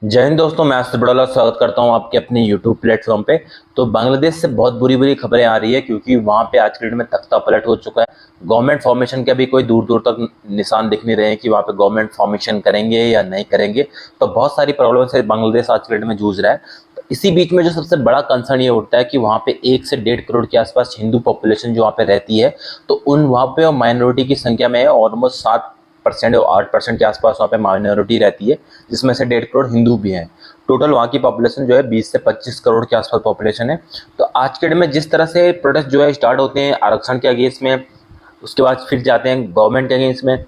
जय हिंद दोस्तों, मैं आसिफ बड़ौला स्वागत करता हूं आपके अपने यूट्यूब प्लेटफॉर्म पे। तो बांग्लादेश से बहुत बुरी बुरी खबरें आ रही है क्योंकि वहां पे आज के डेट में तख्ता पलट हो चुका है। गवर्नमेंट फॉर्मेशन के भी कोई दूर दूर तक निशान दिख नहीं रहे हैं कि वहां पे गवर्नमेंट फॉर्मेशन करेंगे या नहीं करेंगे। तो बहुत सारी प्रॉब्लम से बांग्लादेश आज के डेट में जूझ रहा है। तो इसी बीच में जो सबसे बड़ा कंसर्न ये उठता है कि वहाँ पे 1 से 1.5 करोड़ के आसपास हिंदू पॉपुलेशन जो वहाँ पे रहती है, तो उन वहाँ पे माइनॉरिटी की संख्या में ऑलमोस्ट 7% और 8% के आसपास वहाँ पे माइनॉरिटी रहती है, जिसमें से 1.5 करोड़ हिंदू भी हैं। टोटल वहाँ की पॉपुलेशन जो है 20 से 25 करोड़ के आसपास पॉपुलेशन है। तो आज के डेट में जिस तरह से प्रोटेस्ट जो है स्टार्ट होते हैं आरक्षण के अगेंस्ट में, उसके बाद फिर जाते हैं गवर्नमेंट के अगेंस्ट में।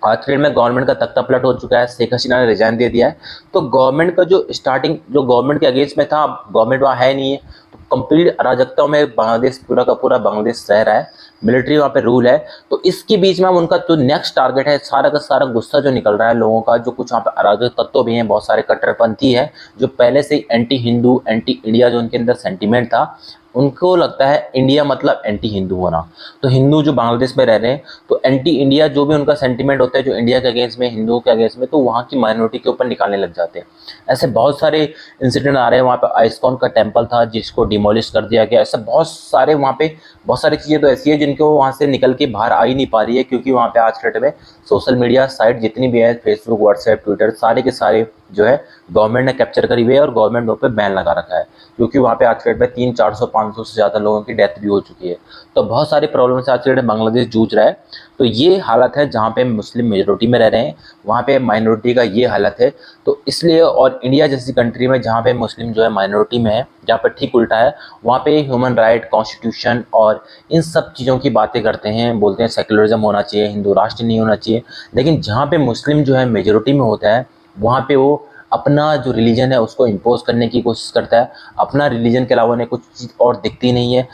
आज के डेट में गवर्नमेंट का तख्ता पलट हो चुका है, शेख हसीना ने रिजाइन दे दिया है। तो गवर्नमेंट का जो स्टार्टिंग जो गवर्नमेंट के अगेंस्ट में था, गवर्नमेंट वहाँ है नहीं है, तो कंप्लीट अराजकता में बांग्लादेश पूरा का पूरा बांग्लादेश रह रहा है। मिलिट्री वहाँ पे रूल है। तो इसके बीच में उनका जो नेक्स्ट टारगेट है, सारा का सारा गुस्सा जो निकल रहा है लोगों का, जो कुछ वहाँ पे अराजक तत्व भी हैं, बहुत सारे कट्टरपंथी है जो पहले से ही एंटी हिंदू एंटी इंडिया जो उनके अंदर सेंटीमेंट था, उनको लगता है इंडिया मतलब एंटी हिंदू होना। तो हिंदू जो बांग्लादेश में रह रहे हैं, तो एंटी इंडिया जो भी उनका सेंटीमेंट होता है, जो इंडिया के अगेंस्ट में हिंदुओं के अगेंस्ट में, तो वहाँ की माइनॉरिटी के ऊपर निकालने लग जाते हैं। ऐसे बहुत सारे इंसिडेंट आ रहे हैं। वहाँ पे आइस्कॉन का टेम्पल था जिसको डिमोलिश कर दिया गया। ऐसे बहुत सारे वहाँ पे बहुत सारी चीज़ें तो ऐसी है जिनको वहाँ से निकल के बाहर आ ही नहीं पा रही है, क्योंकि वहाँ पे आज के डेट में सोशल मीडिया साइट जितनी भी है, फेसबुक, व्हाट्सएप, ट्विटर, सारे के सारे जो है गवर्नमेंट ने कैप्चर करी हुई है और गवर्नमेंट उन पर बैन लगा रखा है, क्योंकि वहाँ पे आज के डेट में 300-400-500 से ज़्यादा लोगों की डेथ भी हो चुकी है। तो बहुत सारी प्रॉब्लम से आज के डेट में बांग्लादेश जूझ रहा है। तो ये हालत है जहाँ पे मुस्लिम मेजोरिटी में रह रहे हैं, वहाँ पे माइनॉरिटी का ये हालत है। तो इसलिए, और इंडिया जैसी कंट्री में जहाँ पे मुस्लिम जो है माइनॉरिटी में है, जहाँ पर ठीक उल्टा है, वहाँ पे ह्यूमन राइट, कॉन्स्टिट्यूशन और इन सब चीज़ों की बातें करते हैं, बोलते हैं सेकुलरिज्म होना चाहिए, हिंदू राष्ट्र नहीं होना चाहिए। लेकिन जहाँ पे मुस्लिम जो है मेजोरिटी में होता है, वहाँ पे वो अपना जो रिलीजन है उसको इम्पोज करने की कोशिश करता है। अपना रिलीजन के अलावा उन्हें कुछ चीज़ और दिखती नहीं है।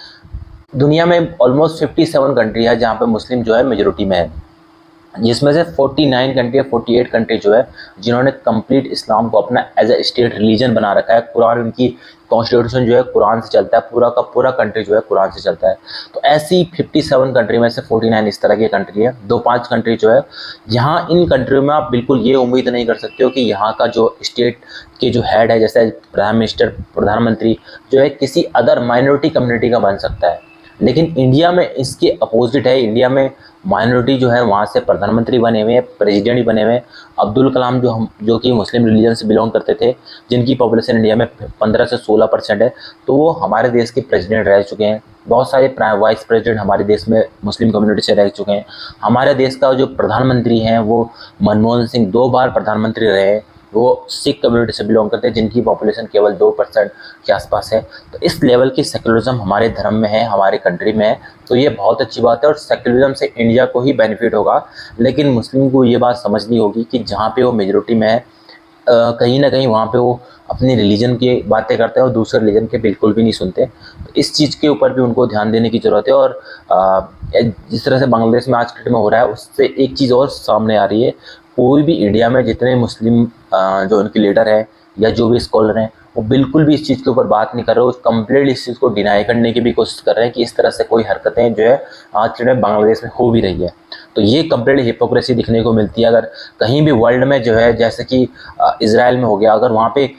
दुनिया में ऑलमोस्ट 57 कंट्री है जहाँ पे मुस्लिम जो है मेजोरिटी में है, जिसमें से 49 कंट्री, 48 कंट्री जो है जिन्होंने कंप्लीट इस्लाम को अपना एज ए स्टेट रिलीजन बना रखा है। कुरान, उनकी कॉन्स्टिट्यूशन जो है कुरान से चलता है, पूरा का पूरा कंट्री जो है कुरान से चलता है। तो ऐसी 57 कंट्री में से 49 इस तरह की कंट्री है। 2-5 कंट्री जो है, यहाँ इन कंट्रियों में आप बिल्कुल ये उम्मीद नहीं कर सकते हो कि यहाँ का जो स्टेट के जो हेड है, जैसे प्राइम मिनिस्टर, प्रधानमंत्री जो है, किसी अदर माइनॉरिटी कम्युनिटी का बन सकता है। लेकिन इंडिया में इसके अपोजिट है। इंडिया में माइनॉरिटी जो है वहाँ से प्रधानमंत्री बने हुए हैं, प्रेसिडेंट भी बने हुए हैं। अब्दुल कलाम जो कि मुस्लिम रिलीजन से बिलोंग करते थे, जिनकी पॉपुलेशन इंडिया में 15 से 16% है, तो वो हमारे देश के प्रेसिडेंट रह चुके हैं। बहुत सारे वाइस प्रेसिडेंट हमारे देश में मुस्लिम कम्युनिटी से रह चुके हैं। हमारे देश का जो प्रधानमंत्री हैं वो मनमोहन सिंह 2 बार प्रधानमंत्री रहे हैं। वो सिख कम्युनिटी से बिलोंग करते हैं, जिनकी पॉपुलेशन केवल 2% के आसपास है। तो इस लेवल की सेकुलरिज्म हमारे धर्म में है, हमारे कंट्री में है। तो ये बहुत अच्छी बात है और सेकुलरिज्म से इंडिया को ही बेनिफिट होगा। लेकिन मुस्लिम को ये बात समझनी होगी कि जहाँ पे वो मेजोरिटी में है, कहीं ना कहीं वहाँ पे वो अपनी रिलीजन की बातें करते हैं और दूसरे रिलीजन के बिल्कुल भी नहीं सुनते। तो इस चीज़ के ऊपर भी उनको ध्यान देने की ज़रूरत है। और जिस तरह से बांग्लादेश में आज के डेट में हो रहा है, उससे एक चीज़ और सामने आ रही है। कोई भी इंडिया में जितने मुस्लिम जो उनके लीडर हैं या जो भी स्कॉलर हैं, वो बिल्कुल भी इस चीज़ के ऊपर बात नहीं कर रहे हो। कंप्लीट इस चीज़ को डिनाई करने की भी कोशिश कर रहे हैं कि इस तरह से कोई हरकतें जो है आज के टाइम बांग्लादेश में हो भी रही है। तो ये कंप्लीट हिपोक्रेसी दिखने को मिलती है। अगर कहीं भी वर्ल्ड में जो है, जैसे कि इजराइल में हो गया, अगर वहाँ पे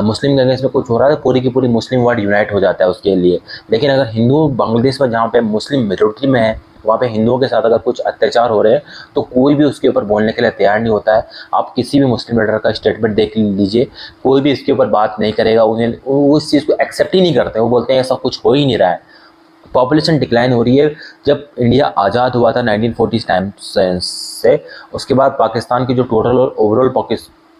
मुस्लिम के अगेंस्ट में कुछ हो रहा है तो पूरी की पूरी मुस्लिम वर्ल्ड यूनाइट हो जाता है उसके लिए। लेकिन अगर हिंदू बांग्लादेश में, जहाँ पे मुस्लिम मेजोरिटी में है, वहाँ पे हिंदुओं के साथ अगर कुछ अत्याचार हो रहे हैं, तो कोई भी उसके ऊपर बोलने के लिए तैयार नहीं होता है। आप किसी भी मुस्लिम लीडर का स्टेटमेंट देख लीजिए, कोई भी इसके ऊपर बात नहीं करेगा। उन्हें वो इस चीज़ को एक्सेप्ट ही नहीं करते। वो बोलते हैं ऐसा कुछ हो ही नहीं रहा है। पॉपुलेशन डिक्लाइन हो रही है। जब इंडिया आज़ाद हुआ था 1940 टाइम से, उसके बाद पाकिस्तान की जो टोटल और ओवरऑल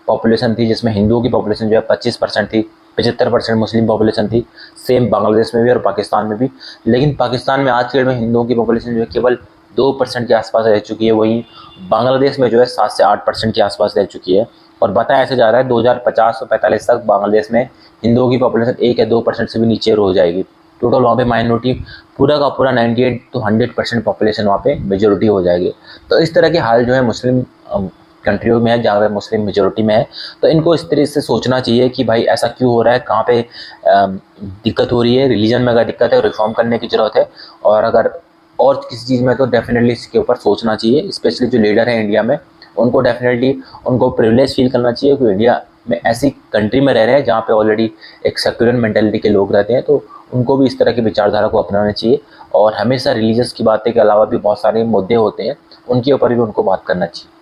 पॉपुलेशन थी, जिसमें हिंदुओं की पॉपुलेशन जो है 25% थी, 75% मुस्लिम पॉपुलेशन थी। सेम बांग्लादेश में भी और पाकिस्तान में भी। लेकिन पाकिस्तान में आज के डेट में हिंदुओं की पॉपुलेशन जो है केवल 2% के आसपास रह चुकी है। वहीं बांग्लादेश में जो है 7 से 8% के आसपास रह चुकी है। और बताया ऐसे जा रहा है 2050-45 तक बांग्लादेश में हिंदुओं की पॉपुलेशन 1 या 2% से भी नीचे हो जाएगी। टोटल वहाँ पे माइनॉरिटी पूरा का पूरा 98 to 100% पॉपुलेशन वहाँ पे मेजोरिटी हो जाएगी। तो इस तरह के हाल जो है मुस्लिम कंट्रियों में है, जहाँ पे मुस्लिम मेजोरिटी में है। तो इनको इस तरह से सोचना चाहिए कि भाई ऐसा क्यों हो रहा है, कहाँ पे दिक्कत हो रही है। रिलीजन में अगर दिक्कत है, रिफॉर्म करने की ज़रूरत है। और अगर और किसी चीज़ में, तो डेफिनेटली इसके ऊपर सोचना चाहिए। स्पेशली जो लीडर है इंडिया में, उनको डेफिनेटली उनको प्रिविलेज फील करना चाहिए कि इंडिया में ऐसी कंट्री में रह रहे हैं जहाँ पे ऑलरेडी एक सेक्युलर मेंटेलिटी के लोग रहते हैं, तो उनको भी इस तरह की विचारधारा को अपनाना चाहिए। और हमेशा रिलीजियस की बातें के अलावा भी बहुत सारे मुद्दे होते हैं, उनके ऊपर भी उनको बात करना चाहिए।